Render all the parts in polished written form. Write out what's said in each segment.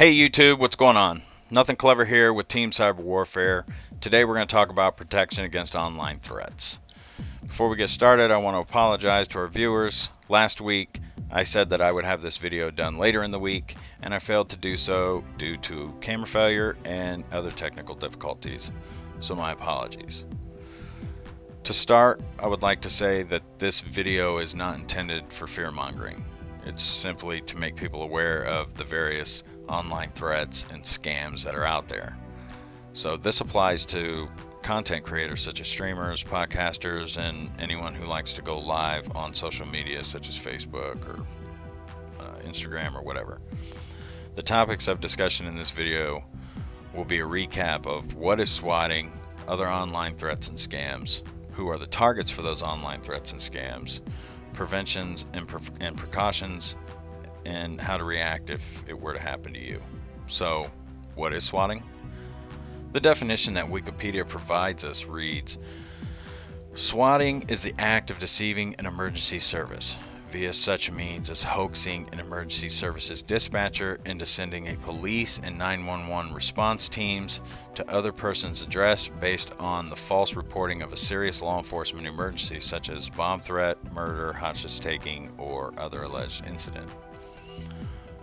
Hey YouTube, what's going on? Nothing clever here with Team Cyber Warfare. Today we're going to talk about protection against online threats. Before we get started, I want to apologize to our viewers. Last week I said that I would have this video done later in the week, and I failed to do so due to camera failure and other technical difficulties, so my apologies. To start, I would like to say that this video is not intended for fear-mongering. It's simply to make people aware of the various online threats and scams that are out there. So this applies to content creators such as streamers, podcasters, and anyone who likes to go live on social media such as Facebook or Instagram or whatever. The topics of discussion in this video will be a recap of what is swatting, other online threats and scams, who are the targets for those online threats and scams, preventions and precautions, and how to react if it were to happen to you. So, what is swatting? The definition that Wikipedia provides us reads, swatting is the act of deceiving an emergency service via such means as hoaxing an emergency services dispatcher into sending a police and 911 response teams to other person's address based on the false reporting of a serious law enforcement emergency such as bomb threat, murder, hostage taking, or other alleged incident.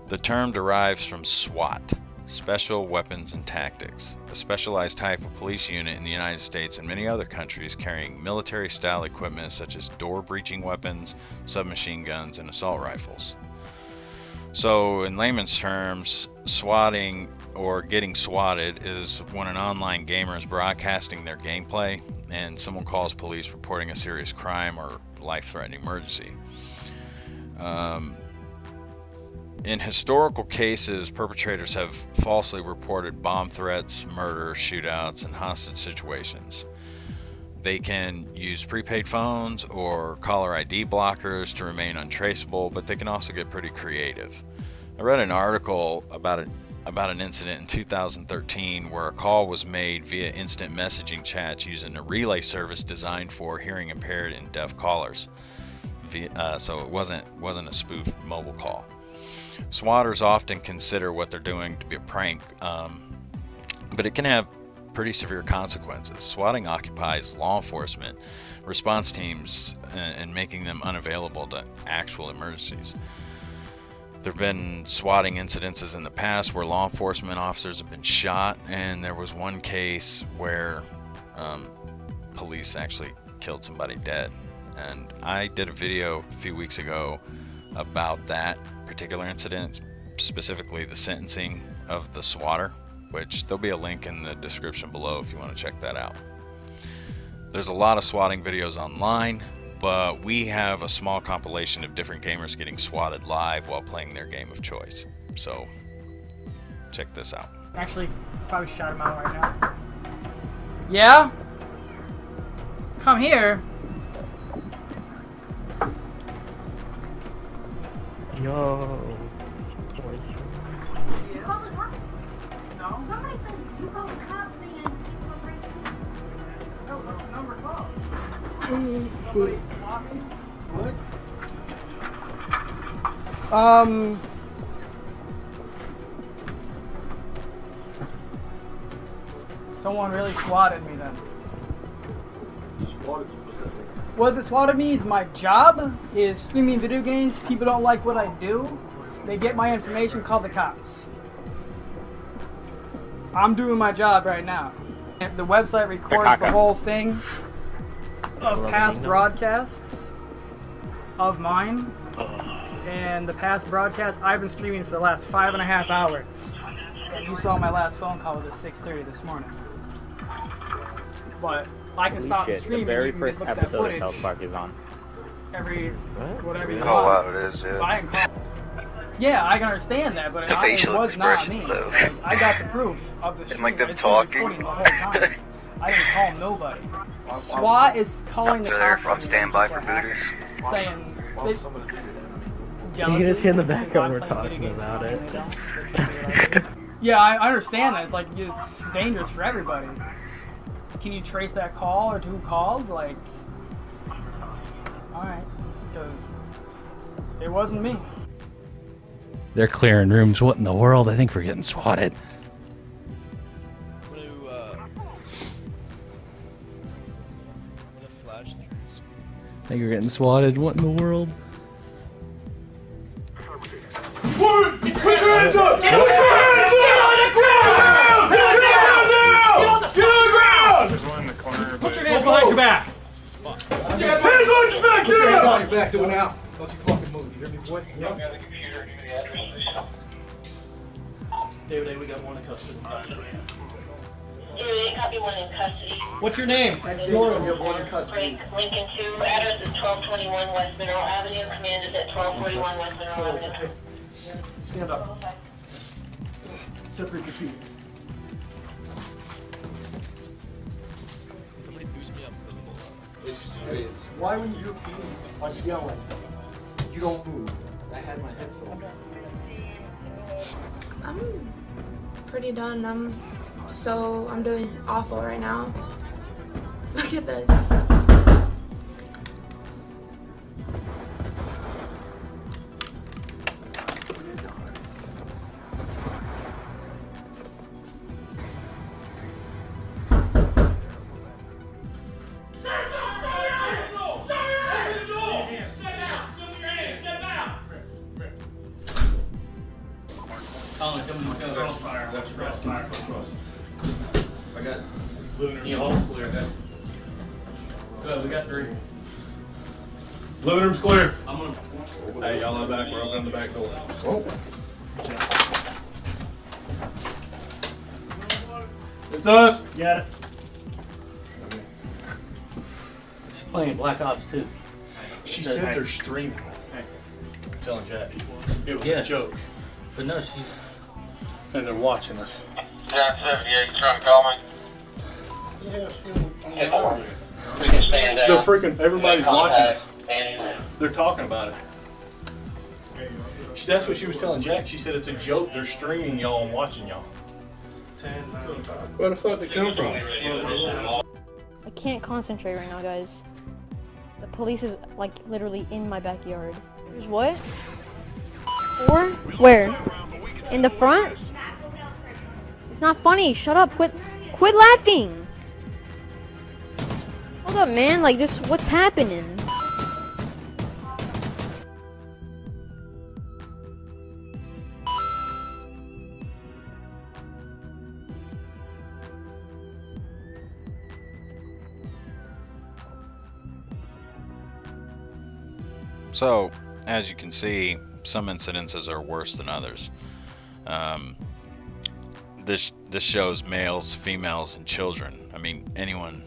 The term derives from SWAT, Special Weapons and Tactics, a specialized type of police unit in the United States and many other countries carrying military-style equipment such as door-breaching weapons, submachine guns, and assault rifles. So, in layman's terms, swatting or getting swatted is when an online gamer is broadcasting their gameplay and someone calls police reporting a serious crime or life-threatening emergency. In historical cases, perpetrators have falsely reported bomb threats, murder, shootouts, and hostage situations. They can use prepaid phones or caller ID blockers to remain untraceable, but they can also get pretty creative. I read an article about an incident in 2013 where a call was made via instant messaging chats using a relay service designed for hearing impaired and deaf callers. So it wasn't a spoof mobile call. Swatters often consider what they're doing to be a prank, but it can have pretty severe consequences. Swatting occupies law enforcement response teams and making them unavailable to actual emergencies. There have been swatting incidences in the past where law enforcement officers have been shot, and there was one case where police actually killed somebody dead. And I did a video a few weeks ago about that particular incident, specifically the sentencing of the swatter, which there'll be a link in the description below if you want to check that out. There's a lot of swatting videos online, but we have a small compilation of different gamers getting swatted live while playing their game of choice. So check this out. Actually, probably shout him out right now. Yeah? Come here. Yo. You called the cops? No. Somebody said you called the cops saying people were breaking in. No, the number called. Somebody's walking. What? Someone really swatted me then. Swatted you, what's that mean? What the swatted me is my job is streaming video games. People don't like what I do. They get my information, call the cops. I'm doing my job right now. The website records the whole thing of past broadcasts of mine. And the past broadcasts I've been streaming for the last 5.5 hours. And you saw my last phone call was at 6:30 this morning. But I can stop the stream and you can look at that footage. South Park is on. Whatever you Oh want. wow, it is, yeah. But I can call. Yeah, I can understand that, but it was not me. Though. Like, I got the proof of the stream. And like them It's been recording talking. the whole time. I didn't call nobody. SWAT is calling the They're cops on on me, standby just for what booters. happened. Saying You can just hear in the background we're talking about it. Yeah, I understand that. It's like it's dangerous for everybody. Can you trace that call or to who called? Like, all right, because it wasn't me. They're clearing rooms. What in the world? I think we're getting swatted. I think we're getting swatted. What in the world? Put your hands up! Get on the ground! Get on the ground! Get on the ground! There's one in the corner. Put your hands behind your back. Put your hands on your back! Put your hands on your back. Do it now. Don't you fucking move. You hear me, boy? David, we got one in custody. Yeah, copy one in custody. What's your name? Lauren, we have one in custody. Lincoln 2, address is 1221 West Mineral Avenue. Command is at 1241 West Mineral Avenue. Stand up. Separate your feet. It's why when you police was yelling, you don't move. I had my headphones. I'm pretty done. I'm doing awful right now. Look at this. I got living room clear. Good, we got 3. Living room's clear. I'm gonna. Hey, y'all in the back. We're opening the back door. Oh. It's us. Got it. She's playing Black Ops 2. She said they're streaming. Hey, I'm telling Jack. It was Yeah. a joke. But no, she's... And they're watching us. John 78, you trying to call me? We can stand They're freaking, everybody's watching us. And They're talking about it. That's what she was telling Jack. She said it's a joke. They're streaming y'all and watching y'all. Where the fuck did it come from? I can't concentrate right now, guys. The police is, like, literally in my backyard. There's what? 4? Where? In the front? It's not funny. Shut up. Quit laughing. Hold up, man. Like, just, what's happening? So, as you can see, some incidences are worse than others. This shows males, females, and children. I mean, anyone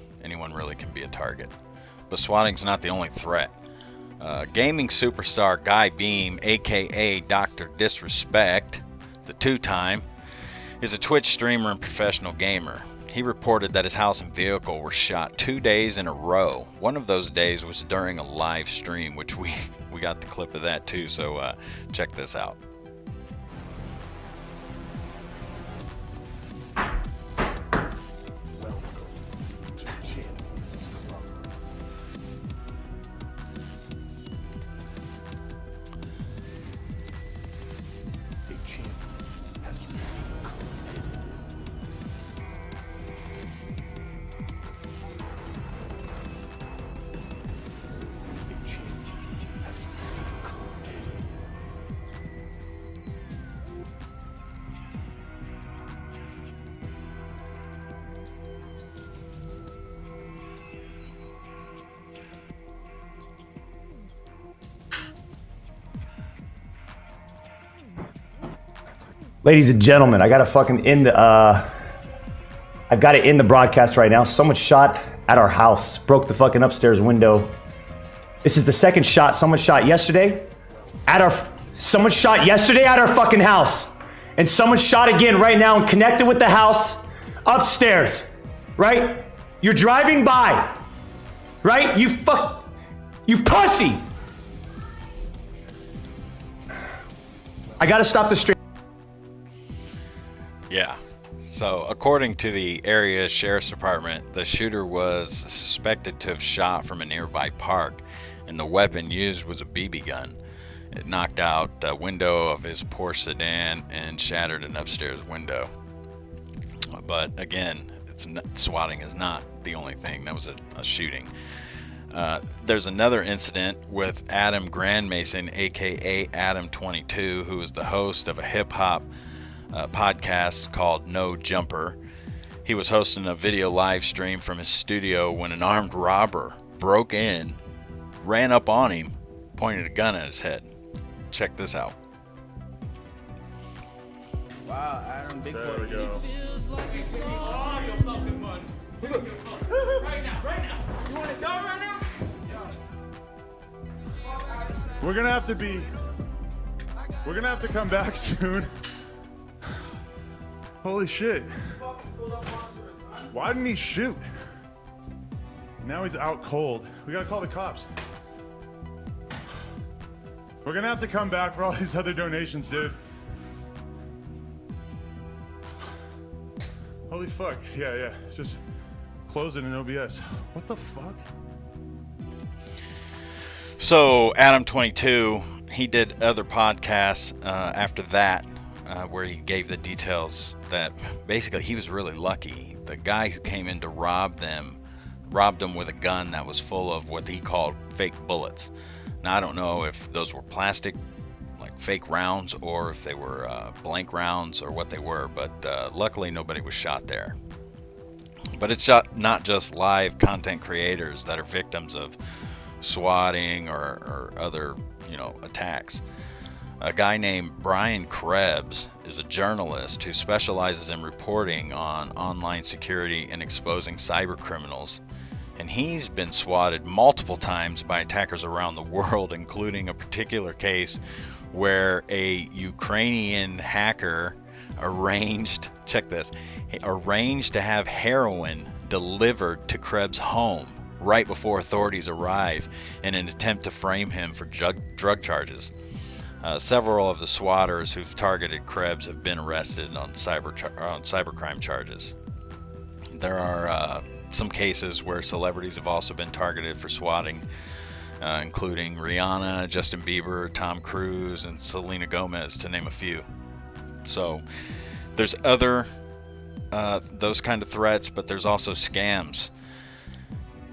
really can be a target. But swatting's not the only threat. Gaming superstar Guy Beam, aka Dr. Disrespect, the two-time, is a Twitch streamer and professional gamer. He reported that his house and vehicle were shot 2 days in a row. One of those days was during a live stream, which we got the clip of that too, so check this out. Ladies and gentlemen, I gotta fucking end the, I've got to end the broadcast right now. Someone shot at our house, broke the fucking upstairs window. This is the second shot. Someone shot yesterday at our fucking house. And someone shot again right now and connected with the house upstairs, right? You're driving by, right? You pussy. I gotta stop the stream. Yeah. So, according to the area sheriff's department, the shooter was suspected to have shot from a nearby park, and the weapon used was a BB gun. It knocked out the window of his Porsche sedan and shattered an upstairs window. But again, swatting is not the only thing. That was a shooting. There's another incident with Adam Grandmason, aka Adam22, who is the host of a hip-hop podcast called No Jumper. He was hosting a video live stream from his studio when an armed robber broke in, ran up on him, pointed a gun at his head. Check this out. Wow, Adam, big boy. There we go. Right now. You want to go right now? We're gonna have to come back soon. Holy shit. Why didn't he shoot? Now he's out cold. We gotta call the cops. We're gonna have to come back for all these other donations, dude. Holy fuck. Yeah. Just close it in OBS. What the fuck? So Adam22, he did other podcasts after that where he gave the details that basically he was really lucky. The guy who came in to robbed them with a gun that was full of what he called fake bullets. Now I don't know if those were plastic, like fake rounds, or if they were blank rounds or what they were, but luckily nobody was shot there. But it's not just live content creators that are victims of swatting or other, attacks. A guy named Brian Krebs is a journalist who specializes in reporting on online security and exposing cyber criminals. And he's been swatted multiple times by attackers around the world, including a particular case where a Ukrainian hacker arranged to have heroin delivered to Krebs' home right before authorities arrive in an attempt to frame him for drug charges. Several of the swatters who've targeted Krebs have been arrested on cybercrime charges. There are some cases where celebrities have also been targeted for swatting, including Rihanna, Justin Bieber, Tom Cruise, and Selena Gomez, to name a few. So there's other those kind of threats, but there's also scams.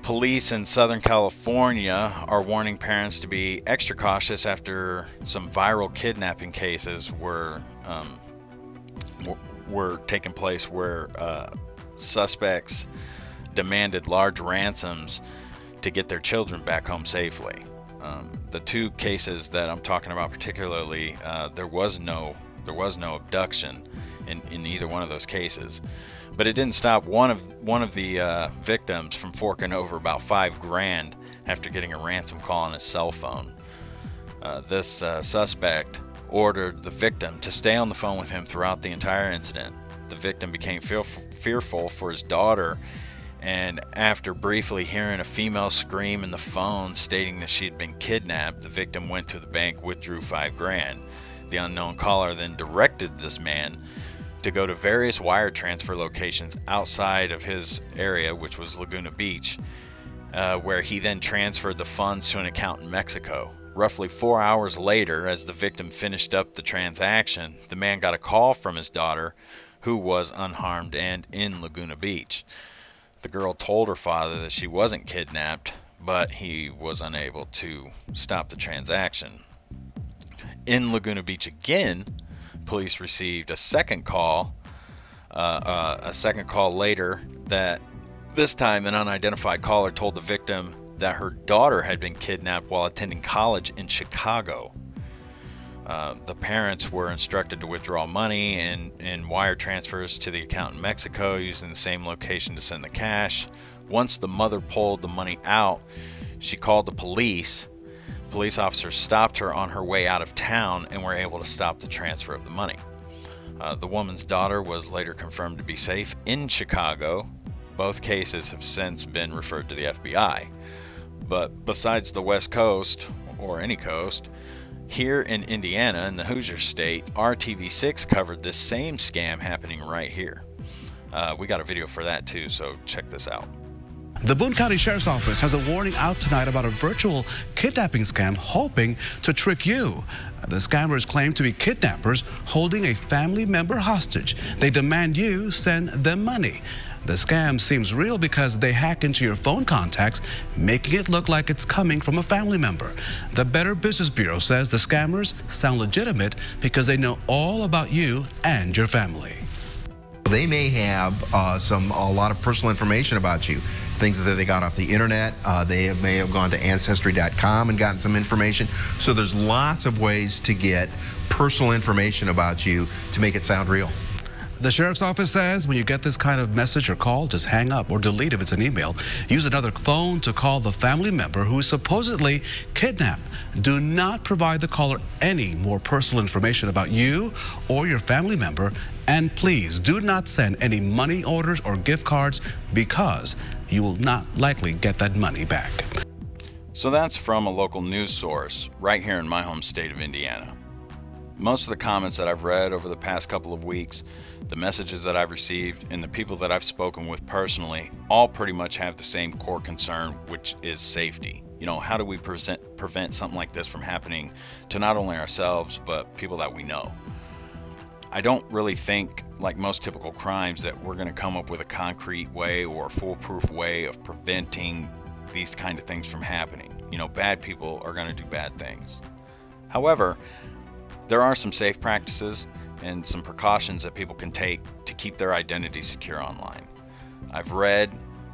Police in Southern California are warning parents to be extra cautious after some viral kidnapping cases were taking place where suspects demanded large ransoms to get their children back home safely. The two cases that I'm talking about particularly, there was no abduction in either one of those cases. But it didn't stop one of the victims from forking over about $5,000 after getting a ransom call on his cell phone. This suspect ordered the victim to stay on the phone with him throughout the entire incident. The victim became fearful for his daughter, and after briefly hearing a female scream in the phone stating that she had been kidnapped, the victim went to the bank, withdrew $5,000. The unknown caller then directed this man to go to various wire transfer locations outside of his area, which was Laguna Beach, where he then transferred the funds to an account in Mexico. Roughly 4 hours later, as the victim finished up the transaction, the man got a call from his daughter, who was unharmed and in Laguna Beach. The girl told her father that she wasn't kidnapped, but he was unable to stop the transaction. In Laguna Beach again, police received a second call later that this time an unidentified caller told the victim that her daughter had been kidnapped while attending college in Chicago. The parents were instructed to withdraw money and wire transfers to the account in Mexico using the same location to send the cash. Once the mother pulled the money out, she called the police. Police officers stopped her on her way out of town and were able to stop the transfer of the money. The woman's daughter was later confirmed to be safe in Chicago. Both cases have since been referred to the FBI. But besides the West Coast, or any coast, here in Indiana, in the Hoosier State, RTV6 covered this same scam happening right here. We got a video for that too, so check this out. The Boone County Sheriff's Office has a warning out tonight about a virtual kidnapping scam hoping to trick you. The scammers claim to be kidnappers holding a family member hostage. They demand you send them money. The scam seems real because they hack into your phone contacts, making it look like it's coming from a family member. The Better Business Bureau says the scammers sound legitimate because they know all about you and your family. They may have a lot of personal information about you, things that they got off the internet. They may have gone to Ancestry.com and gotten some information. So there's lots of ways to get personal information about you to make it sound real. The Sheriff's Office says when you get this kind of message or call, just hang up or delete if it's an email. Use another phone to call the family member who is supposedly kidnapped. Do not provide the caller any more personal information about you or your family member. And please do not send any money orders or gift cards because you will not likely get that money back. So that's from a local news source right here in my home state of Indiana. Most of the comments that I've read over the past couple of weeks, the messages that I've received, and the people that I've spoken with personally all pretty much have the same core concern, which is safety. You know, how do we prevent something like this from happening to not only ourselves, but people that we know? I don't really think, like most typical crimes, that we're going to come up with a concrete way or a foolproof way of preventing these kind of things from happening. You know, bad people are going to do bad things. However, there are some safe practices and some precautions that people can take to keep their identity secure online. I've read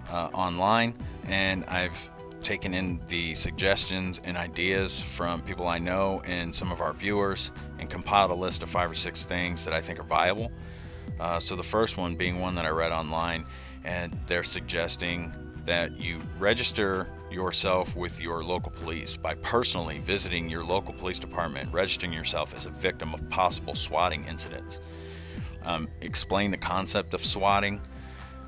online, and I've taken in the suggestions and ideas from people I know and some of our viewers and compiled a list of 5 or 6 things that I think are viable. So the first one being one that I read online, and they're suggesting that you register yourself with your local police by personally visiting your local police department, registering yourself as a victim of possible swatting incidents. Explain the concept of swatting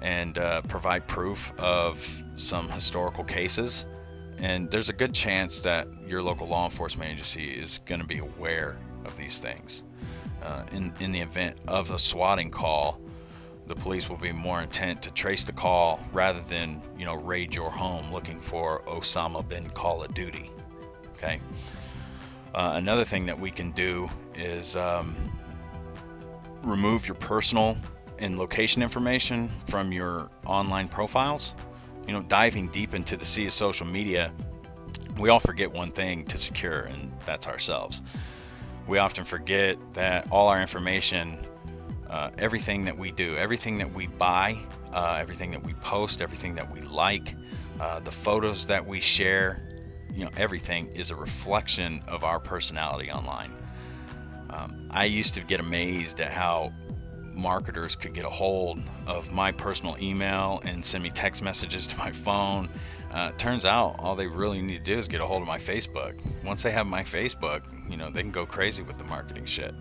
and provide proof of some historical cases. And there's a good chance that your local law enforcement agency is going to be aware of these things. In the event of a swatting call, the police will be more intent to trace the call rather than, raid your home looking for Osama bin Call of Duty. Okay. Another thing that we can do is remove your personal and location information from your online profiles. Diving deep into the sea of social media, we all forget one thing to secure, and that's ourselves. We often forget that all our information, everything that we do, everything that we buy, everything that we post, everything that we like, the photos that we share, everything is a reflection of our personality online. I used to get amazed at how marketers could get a hold of my personal email and send me text messages to my phone. Turns out all they really need to do is get a hold of my Facebook. Once they have my Facebook, they can go crazy with the marketing shit.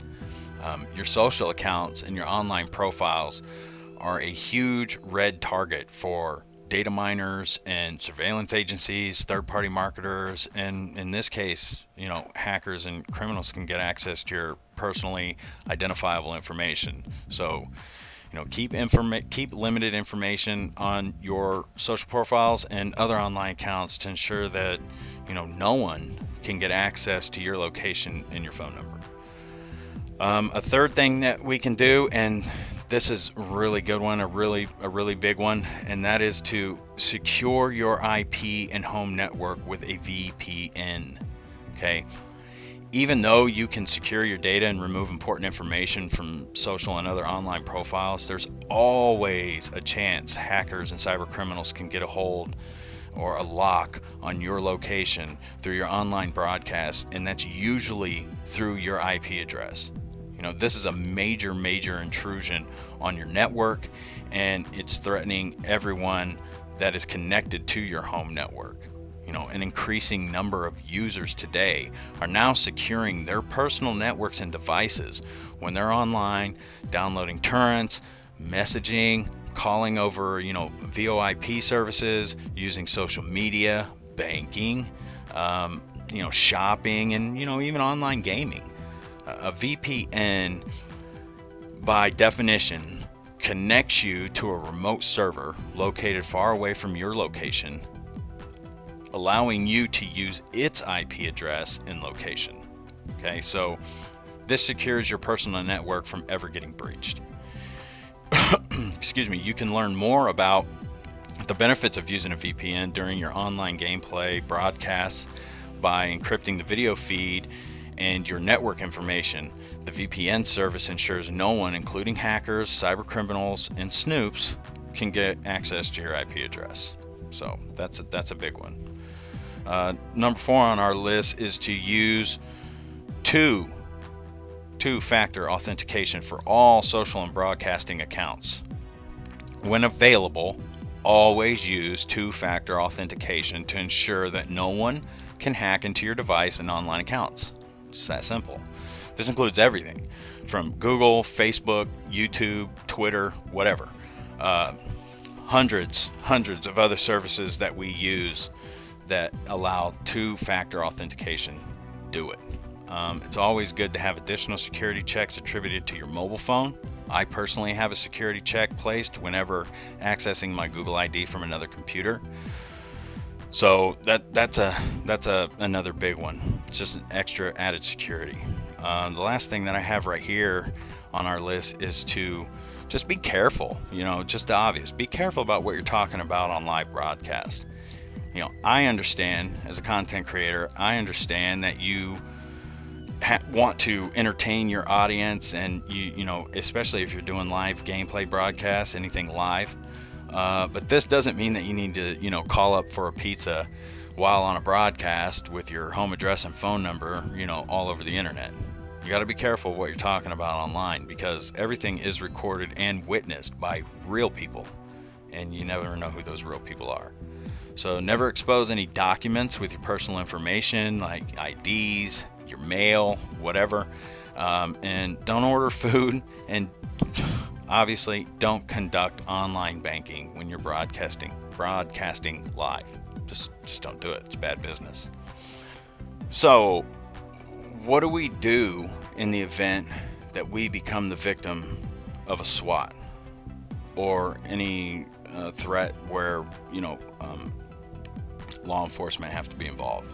Your social accounts and your online profiles are a huge red target for data miners and surveillance agencies, third-party marketers, and in this case, hackers and criminals can get access to your personally identifiable information. So, keep limited information on your social profiles and other online accounts to ensure that no one can get access to your location and your phone number. A third thing that we can do, and this is a really good one, a really big one, and that is to secure your IP and home network with a VPN. Okay. Even though you can secure your data and remove important information from social and other online profiles, there's always a chance hackers and cyber criminals can get a hold or a lock on your location through your online broadcast, and that's usually through your IP address. This is a major intrusion on your network, and it's threatening everyone that is connected to your home network. An increasing number of users today are now securing their personal networks and devices when they're online, downloading torrents, messaging, calling over, VoIP services, using social media, banking, shopping, and, even online gaming. A VPN, by definition, connects you to a remote server located far away from your location, allowing you to use its IP address and location. Okay, so this secures your personal network from ever getting breached. Excuse me. You can learn more about the benefits of using a VPN during your online gameplay broadcasts by encrypting the video feed and your network information. The VPN service ensures no one, including hackers, cyber criminals, and snoops, can get access to your IP address. So that's a big one. Number 4 on our list is to use two-factor authentication for all social and broadcasting accounts. When available, always use two-factor authentication to ensure that no one can hack into your device and online accounts. It's that simple. This includes everything from Google, Facebook, YouTube, Twitter, whatever. Hundreds of other services that we use that allow two-factor authentication do it. It's always good to have additional security checks attributed to your mobile phone. I personally have a security check placed whenever accessing my Google ID from another computer. So that's another big one. It's just an extra added security. The last thing that I have right here on our list is to just be careful. Just the obvious. Be careful about what you're talking about on live broadcast. I understand as a content creator, I understand that you want to entertain your audience, and you know, especially if you're doing live gameplay broadcasts, anything live. But this doesn't mean that you need to, call up for a pizza while on a broadcast with your home address and phone number, all over the internet. You got to be careful what you're talking about online, because everything is recorded and witnessed by real people, and you never know who those real people are. So never expose any documents with your personal information like IDs, your mail, whatever, and don't order food, and obviously don't conduct online banking when you're broadcasting live. Just don't do it. It's bad business. So what do we do in the event that we become the victim of a SWAT or any threat where law enforcement have to be involved?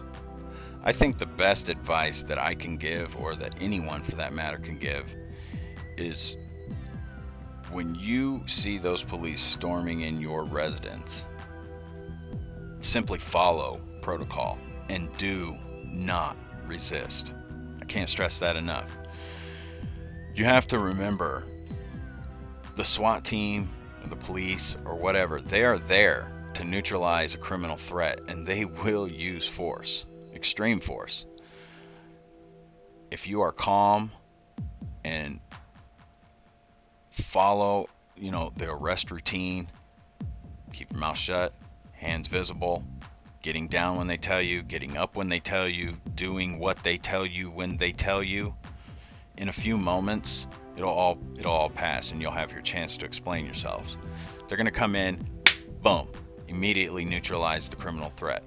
I think the best advice that I can give, or that anyone for that matter can give, is when you see those police storming in your residence, simply follow protocol and do not resist. I can't stress that enough. You have to remember, the SWAT team or the police or whatever, they are there to neutralize a criminal threat, and they will use force, extreme force. If you are calm and follow, the arrest routine, keep your mouth shut, hands visible, getting down when they tell you, getting up when they tell you, doing what they tell you when they tell you, in a few moments it'll all pass, and you'll have your chance to explain yourselves. They're going to come in, boom, immediately neutralize the criminal threat.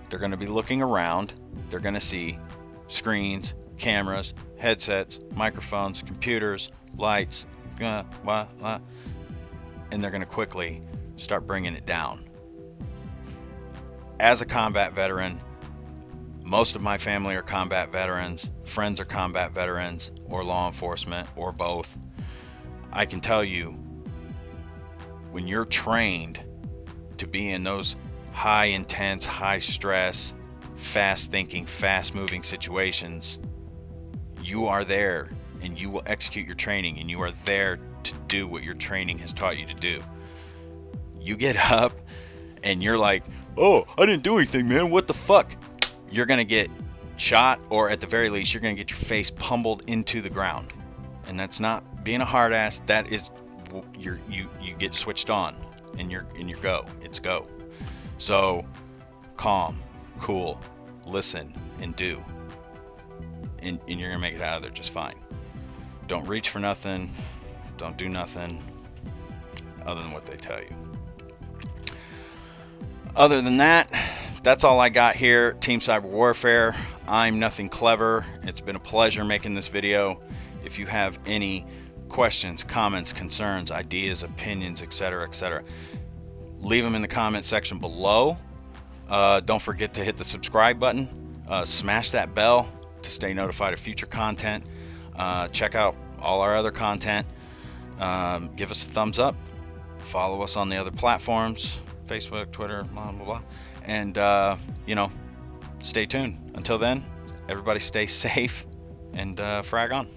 They're going to be looking around. They're going to see screens, cameras, headsets, microphones, computers, lights, and they're going to quickly start bringing it down. As a combat veteran, most of my family are combat veterans, friends are combat veterans, or law enforcement, or both. I can tell you, when you're trained to be in those high intense, high stress, fast thinking, fast moving situations, you are there and you will execute your training, and you are there to do what your training has taught you to do. You get up and you're like, oh, I didn't do anything, man, what the fuck? You're gonna get shot, or at the very least you're gonna get your face pummeled into the ground. And that's not being a hard ass, that is you get switched on, and you're go. It's go. So calm, cool, listen, and do, and you're gonna make it out of there just fine. Don't reach for nothing, don't do nothing other than what they tell you. Other than that, that's all I got here. Team Cyber Warfare. I'm Nothing Clever. It's been a pleasure making this video. If you have any questions, comments, concerns, ideas, opinions, etc., etc., leave them in the comment section below. Don't forget to hit the subscribe button. Smash that bell to stay notified of future content. Check out all our other content. Give us a thumbs up. Follow us on the other platforms, Facebook, Twitter, blah, blah, blah. And, you know, stay tuned. Until then, everybody stay safe and frag on.